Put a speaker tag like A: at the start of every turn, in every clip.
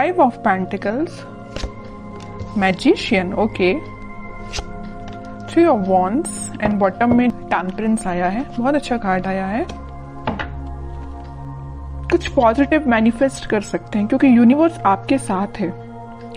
A: Five of pentacles, magician, okay, three of wands and bottom में temperance आया है। बहुत अच्छा कार्ड आया है। कुछ पॉजिटिव मैनिफेस्ट कर सकते हैं क्योंकि यूनिवर्स आपके साथ है।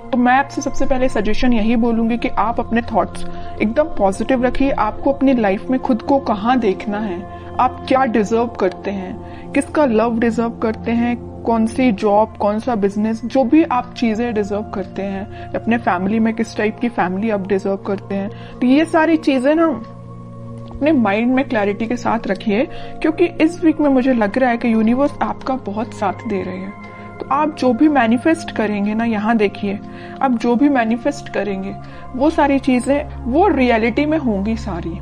A: तो मैं आपसे सबसे पहले सजेशन यही बोलूंगी कि आप अपने थॉट्स एकदम पॉजिटिव रखिए। आपको अपनी लाइफ में खुद को कहाँ देखना है, आप क्या डिजर्व करते हैं, किसका लव डिजर्व करते हैं, कौन सी जॉब, कौन सा बिजनेस, जो भी आप चीजें डिजर्व करते हैं, अपने फैमिली में किस टाइप की फैमिली आप डिजर्व करते हैं। तो ये सारी चीजें ना अपने माइंड में क्लैरिटी के साथ रखिए क्योंकि इस वीक में मुझे लग रहा है कि यूनिवर्स आपका बहुत साथ दे रही है। तो आप जो भी मैनिफेस्ट करेंगे ना, यहाँ देखिए, आप जो भी मैनिफेस्ट करेंगे वो सारी चीजें वो रियलिटी में होंगी, सारी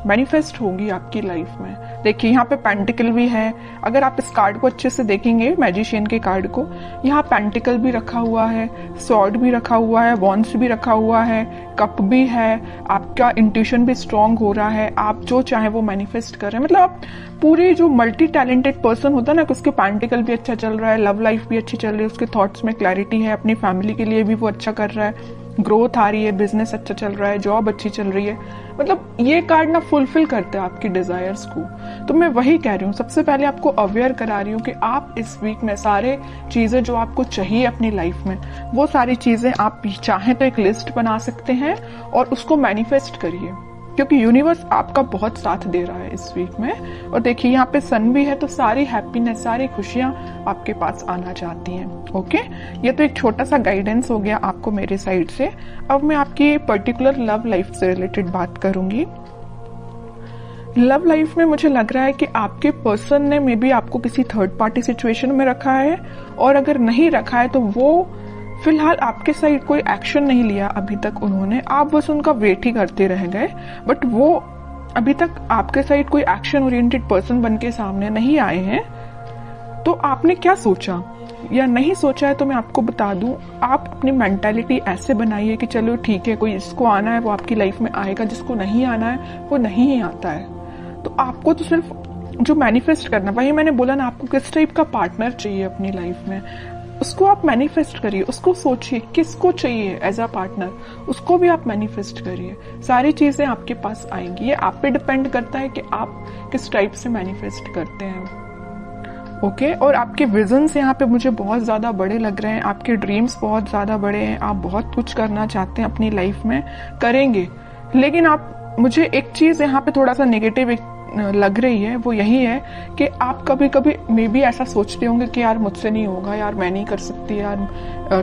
A: मैनिफेस्ट होंगी आपकी लाइफ में। देखिए यहाँ पे पेंटिकल भी है। अगर आप इस कार्ड को अच्छे से देखेंगे, मैजिशियन के कार्ड को, यहाँ पेंटिकल भी रखा हुआ है, स्वॉर्ड भी रखा हुआ है, वॉन्ड्स भी रखा हुआ है, कप भी है। आपका इंट्यूशन भी स्ट्रांग हो रहा है, आप जो चाहे वो मैनिफेस्ट कर रहे हैं। मतलब आप पूरे जो मल्टी टैलेंटेड पर्सन होता है ना, उसके पेंटिकल भी अच्छा चल रहा है, लव लाइफ भी अच्छी चल रही है, उसके थॉट्स में क्लैरिटी है, अपनी फैमिली के लिए भी वो अच्छा कर रहा है, ग्रोथ आ रही है, बिजनेस अच्छा चल रहा है, जॉब अच्छी चल रही है। मतलब ये कार्ड ना फुलफिल करते हैं आपकी डिजायर्स को। तो मैं वही कह रही हूँ, सबसे पहले आपको अवेयर करा रही हूँ कि आप इस वीक में सारे चीजें जो आपको चाहिए अपनी लाइफ में, वो सारी चीजें आप चाहें तो एक लिस्ट बना सकते हैं और उसको मैनिफेस्ट करिए क्योंकि यूनिवर्स आपका बहुत साथ दे रहा है इस वीक में। और देखिए यहाँ पे सन भी है, तो सारी हैप्पीनेस, सारी खुशियां आपके पास आना चाहती हैं। ओके, ये तो एक छोटा सा गाइडेंस हो गया आपको मेरे साइड से। अब मैं आपकी पर्टिकुलर लव लाइफ से रिलेटेड बात करूंगी। लव लाइफ में मुझे लग रहा है कि आपके पर्सन ने मे बी आपको किसी थर्ड पार्टी सिचुएशन में रखा है, और अगर नहीं रखा है तो वो फिलहाल आपके साइड कोई एक्शन नहीं लिया अभी तक उन्होंने, आप बस उनका वेट ही करते रह गए। बट वो अभी तक आपके साइड कोई एक्शन ओरिएंटेड पर्सन बन के सामने नहीं आए हैं। तो आपने क्या सोचा या नहीं सोचा है तो मैं आपको बता दूं, आप अपनी मेंटालिटी ऐसे बनाइए कि चलो ठीक है, कोई जिसको आना है वो आपकी लाइफ में आएगा, जिसको नहीं आना है वो नहीं ही आता है। तो आपको तो सिर्फ जो मैनिफेस्ट करना, वही मैंने बोला ना, आपको किस टाइप का पार्टनर चाहिए अपनी लाइफ में, उसको आप मैनिफेस्ट करिए, उसको सोचिए किसको चाहिए एज अ पार्टनर, उसको भी आप मैनिफेस्ट करिए। सारी चीजें आपके पास आएंगी। ये आप पे डिपेंड करता है कि आप किस टाइप से मैनिफेस्ट करते हैं। ओके, और आपके विजन्स यहाँ पे मुझे बहुत ज्यादा बड़े लग रहे हैं, आपके ड्रीम्स बहुत ज्यादा बड़े हैं, आप बहुत कुछ करना चाहते हैं अपनी लाइफ में, करेंगे। लेकिन आप, मुझे एक चीज यहाँ पे थोड़ा सा नेगेटिव लग रही है, वो यही है कि आप कभी कभी मे बी ऐसा सोचते होंगे कि यार मुझसे नहीं होगा, यार मैं नहीं कर सकती, यार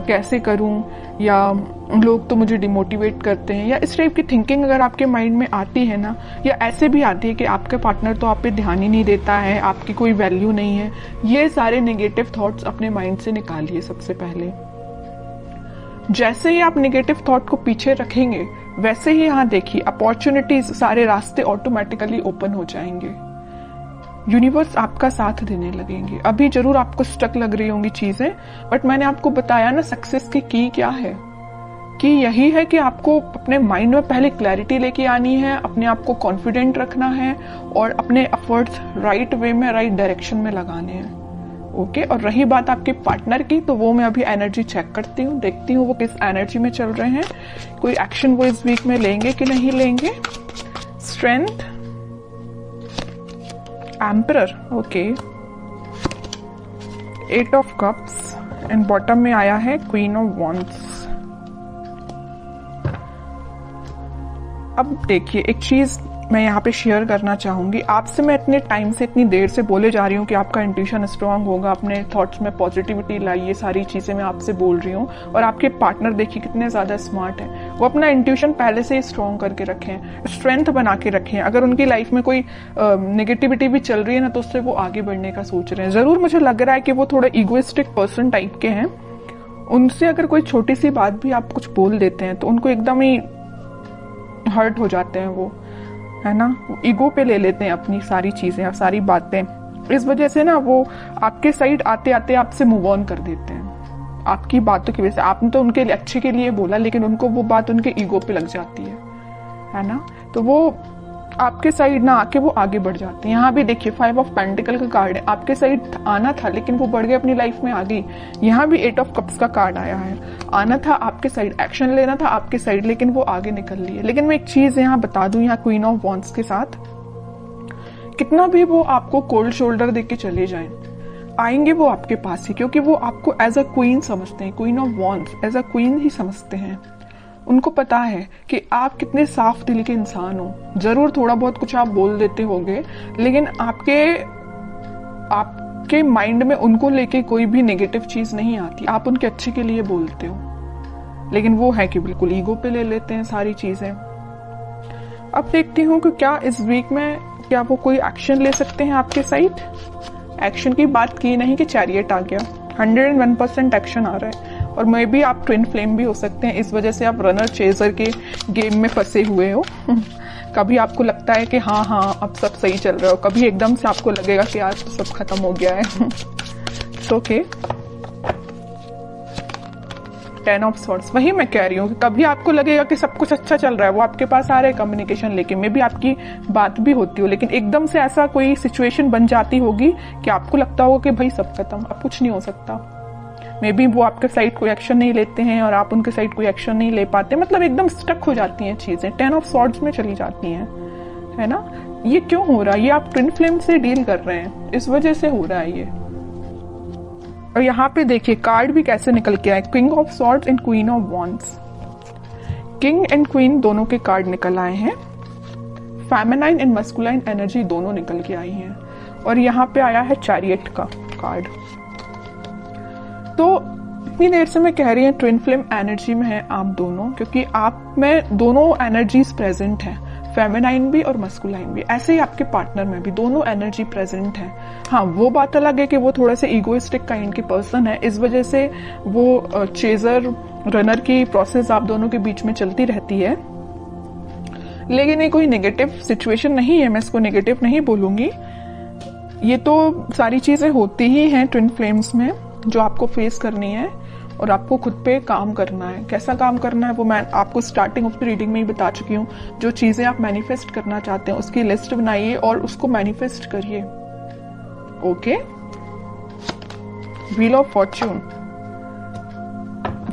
A: कैसे करूं, या लोग तो मुझे डिमोटिवेट करते हैं, या इस टाइप की थिंकिंग अगर आपके माइंड में आती है ना, या ऐसे भी आती है कि आपका पार्टनर तो आप पे ध्यान ही नहीं देता है, आपकी कोई वैल्यू नहीं है, ये सारे नेगेटिव थॉट्स अपने माइंड से निकालिए सबसे पहले। जैसे ही आप नेगेटिव थॉट को पीछे रखेंगे, वैसे ही यहाँ देखिए अपॉर्चुनिटीज, सारे रास्ते ऑटोमेटिकली ओपन हो जाएंगे, यूनिवर्स आपका साथ देने लगेंगे। अभी जरूर आपको स्टक लग रही होंगी चीजें, बट मैंने आपको बताया ना सक्सेस की क्या है, कि यही है कि आपको अपने माइंड में पहले क्लैरिटी लेके आनी है, अपने आप को कॉन्फिडेंट रखना है और अपने एफर्ट्स राइट वे में, राइट डायरेक्शन में लगाने हैं। ओके, और रही बात आपके पार्टनर की, तो वो मैं अभी एनर्जी चेक करती हूँ, देखती हूँ वो किस एनर्जी में चल रहे हैं, कोई एक्शन वो इस वीक में लेंगे कि नहीं लेंगे। Strength, emperor, okay, eight of cups and bottom में आया है क्वीन ऑफ वॉन्ड्स। अब देखिए एक चीज मैं यहाँ पे शेयर करना चाहूंगी आपसे। मैं इतने टाइम से, इतनी देर से बोले जा रही हूँ कि आपका इंट्यूशन स्ट्रांग होगा, अपने थॉट्स में पॉजिटिविटी लाइए, सारी चीजें मैं आपसे बोल रही हूँ। और आपके पार्टनर देखिए कितने ज्यादा स्मार्ट हैं, वो अपना इंट्यूशन पहले से ही स्ट्रांग करके रखें, स्ट्रेंथ बना के रखें। अगर उनकी लाइफ में कोई नेगेटिविटी भी चल रही है ना, तो उससे वो आगे बढ़ने का सोच रहे हैं। जरूर मुझे लग रहा है कि वो थोड़ा इगोइस्टिक पर्सन टाइप के हैं, उनसे अगर कोई छोटी सी बात भी आप कुछ बोल देते हैं तो उनको एकदम ही हर्ट हो जाते हैं, वो है ना, ईगो पे ले लेते हैं अपनी सारी चीजें, सारी बातें। इस वजह से ना वो आपके साइड आते आते आपसे मूव ऑन कर देते हैं आपकी बातों की वजह से। आपने तो उनके अच्छे के लिए बोला, लेकिन उनको वो बात उनके ईगो पे लग जाती है ना, तो वो आपके साइड ना आके वो आगे बढ़ जाते हैं। यहाँ भी देखिए 5 ऑफ पेंटिकल का कार्ड है, आपके साइड आना था लेकिन वो बढ़ गए, अपनी लाइफ में आ गई। यहाँ भी 8 ऑफ कप्स का कार्ड आया है, आना था आपके साइड, एक्शन लेना था आपके साइड, लेकिन वो आगे निकल लिए। लेकिन मैं एक चीज यहाँ बता दूं, यहाँ क्वीन ऑफ वॉन्ड्स के साथ कितना भी वो आपको कोल्ड शोल्डर देके चले जाएं, आएंगे वो आपके पास ही, क्योंकि वो आपको एज अ क्वीन समझते हैं, queen of wands as a queen ही समझते हैं। उनको पता है कि आप कितने साफ दिल के इंसान हो। जरूर थोड़ा बहुत कुछ आप बोल देते होंगे, लेकिन आपके माइंड में उनको लेके कोई भी नेगेटिव चीज नहीं आती, आप उनके अच्छे के लिए बोलते हो। लेकिन वो है कि बिल्कुल ईगो पे ले लेते हैं सारी चीजें। अब देखती हूँ कि क्या इस वीक में क्या वो कोई एक्शन ले सकते हैं आपके साइड। एक्शन की बात की नहीं कि चैरियट आ गया, 101% एक्शन आ रहा है। और मे बी आप ट्विन फ्लेम भी हो सकते हैं, इस वजह से आप रनर चेजर के गेम में फंसे हुए हो। कभी आपको लगता है कि हाँ अब सब सही चल रहा हो, कभी एकदम से आपको लगेगा कि आज तो सब खत्म हो गया है। ओके 10 ऑफ सॉर्ड्स, वही मैं कह रही हूँ कि कभी आपको लगेगा कि सब कुछ अच्छा चल रहा है, वो आपके पास आ रहे हैं कम्युनिकेशन लेके, मे बी आपकी बात भी होती हो, लेकिन एकदम से ऐसा कोई सिचुएशन बन जाती होगी कि आपको लगता होगा कि भाई सब खत्म, अब कुछ नहीं हो सकता। मे बी वो आपके साइड कोई एक्शन नहीं लेते हैं और आप उनके साइड कोई एक्शन नहीं ले पाते, मतलब एकदम स्टक हो जाती हैं चीजें, 10 ऑफ सॉर्ड्स में चली जाती हैं, है ना। ये क्यों हो रहा है? ये आप ट्विन फ्लेम से डील कर रहे हैं, इस वजह से हो रहा है ये। और यहाँ पे देखिए कार्ड भी कैसे निकल के आए, king of swords and queen of wands. King and queen दोनों के कार्ड निकल आए हैं, फेमिनाइन एंड मस्कुलाइन एनर्जी दोनों निकल के आई हैं। और यहाँ पे आया है चैरियट का कार्ड। तो इतनी देर से मैं कह रही हूँ ट्विन फ्लेम एनर्जी में है आप दोनों, क्योंकि आप में दोनों एनर्जीज प्रेजेंट हैं, फेमिनाइन भी और मस्कुलाइन भी। ऐसे ही आपके पार्टनर में भी दोनों एनर्जी प्रेजेंट है। हाँ, वो बात अलग है कि वो थोड़े से ईगोइस्टिक काइंड की पर्सन है, इस वजह से वो चेजर रनर की प्रोसेस आप दोनों के बीच में चलती रहती है। लेकिन ये कोई नेगेटिव सिचुएशन नहीं है, मैं इसको नेगेटिव नहीं बोलूंगी। ये तो सारी चीजें होती ही हैं ट्विन फ्लेम्स में, जो आपको फेस करनी है और आपको खुद पे काम करना है। कैसा काम करना है वो मैं आपको स्टार्टिंग ऑफ द रीडिंग में ही बता चुकी हूँ। जो चीजें आप मैनिफेस्ट करना चाहते हैं उसकी लिस्ट बनाइए और उसको मैनिफेस्ट करिए। ओके, व्हील ऑफ फॉर्च्यून,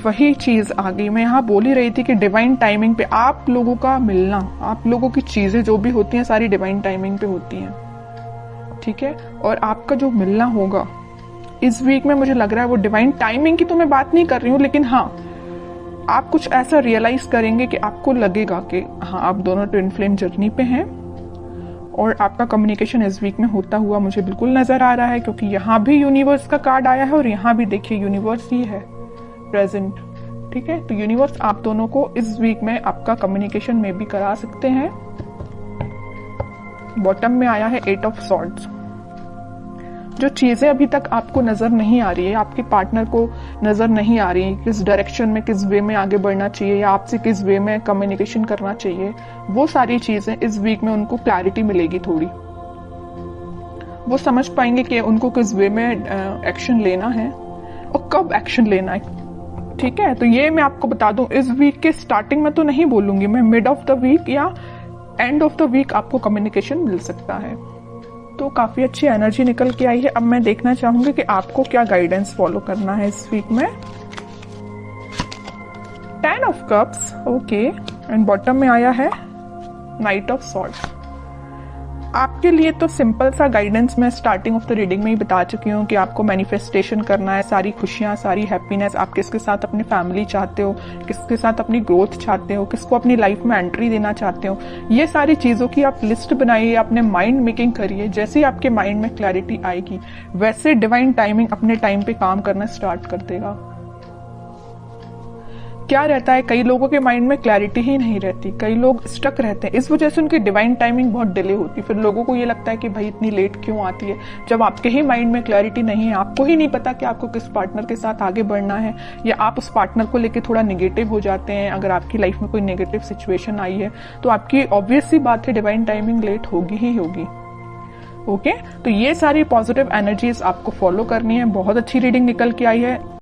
A: वही चीज आ गई। मैं यहाँ बोल ही रही थी कि डिवाइन टाइमिंग पे आप लोगों का मिलना, आप लोगों की चीजें जो भी होती हैं सारी डिवाइन टाइमिंग पे होती हैं, ठीक है। और आपका जो मिलना होगा इस वीक में, मुझे लग रहा है वो डिवाइन टाइमिंग की तो मैं बात नहीं कर रही हूँ, लेकिन हाँ आप कुछ ऐसा रियलाइज करेंगे कि आपको लगेगा कि हाँ आप दोनों ट्विन फ्लेम जर्नी पे हैं। और आपका कम्युनिकेशन इस वीक में होता हुआ मुझे बिल्कुल नजर आ रहा है, क्योंकि यहाँ भी यूनिवर्स का कार्ड आया है और यहाँ भी देखिए यूनिवर्स ही है प्रेजेंट, ठीक है। तो यूनिवर्स आप दोनों को इस वीक में आपका कम्युनिकेशन में भी करा सकते हैं। बॉटम में आया है 8 ऑफ सॉर्ड्स। जो चीजें अभी तक आपको नजर नहीं आ रही है, आपके पार्टनर को नजर नहीं आ रही है, किस डायरेक्शन में, किस वे में आगे बढ़ना चाहिए या आपसे किस वे में कम्युनिकेशन करना चाहिए, वो सारी चीजें इस वीक में उनको क्लैरिटी मिलेगी थोड़ी। वो समझ पाएंगे कि उनको किस वे में एक्शन लेना है और कब एक्शन लेना है, ठीक है। तो ये मैं आपको बता दूं, इस वीक के स्टार्टिंग में तो नहीं बोलूंगी मैं, मिड ऑफ द वीक या एंड ऑफ द वीक आपको कम्युनिकेशन मिल सकता है। तो काफी अच्छी एनर्जी निकल के आई है। अब मैं देखना चाहूंगी कि आपको क्या गाइडेंस फॉलो करना है इस वीक में। 10 of cups, okay, and bottom में आया है नाइट ऑफ सॉर्ड्स। आपके लिए तो सिंपल सा गाइडेंस मैं स्टार्टिंग ऑफ द रीडिंग में ही बता चुकी हूँ कि आपको मैनिफेस्टेशन करना है, सारी खुशियां, सारी हैप्पीनेस। आप किसके साथ अपनी फैमिली चाहते हो, किसके साथ अपनी ग्रोथ चाहते हो, किसको अपनी लाइफ में एंट्री देना चाहते हो, ये सारी चीजों की आप लिस्ट बनाइए, अपने माइंड मेकिंग करिए। जैसे ही आपके माइंड में क्लैरिटी आएगी वैसे डिवाइन टाइमिंग अपने टाइम पे काम करना स्टार्ट कर देगा। क्या रहता है, कई लोगों के माइंड में क्लैरिटी ही नहीं रहती, कई लोग स्टक रहते हैं, इस वजह से उनकी डिवाइन टाइमिंग बहुत डिले होती है। फिर लोगों को ये लगता है कि भाई इतनी लेट क्यों आती है, जब आपके ही माइंड में क्लैरिटी नहीं है, आपको ही नहीं पता कि आपको किस पार्टनर के साथ आगे बढ़ना है, या आप उस पार्टनर को लेकर थोड़ा नेगेटिव हो जाते हैं। अगर आपकी लाइफ में कोई नेगेटिव सिचुएशन आई है तो आपकी ऑब्वियस सी बात है डिवाइन टाइमिंग लेट होगी ही होगी। ओके, तो ये सारी पॉजिटिव एनर्जीज आपको फॉलो करनी है। बहुत अच्छी रीडिंग निकल के आई है।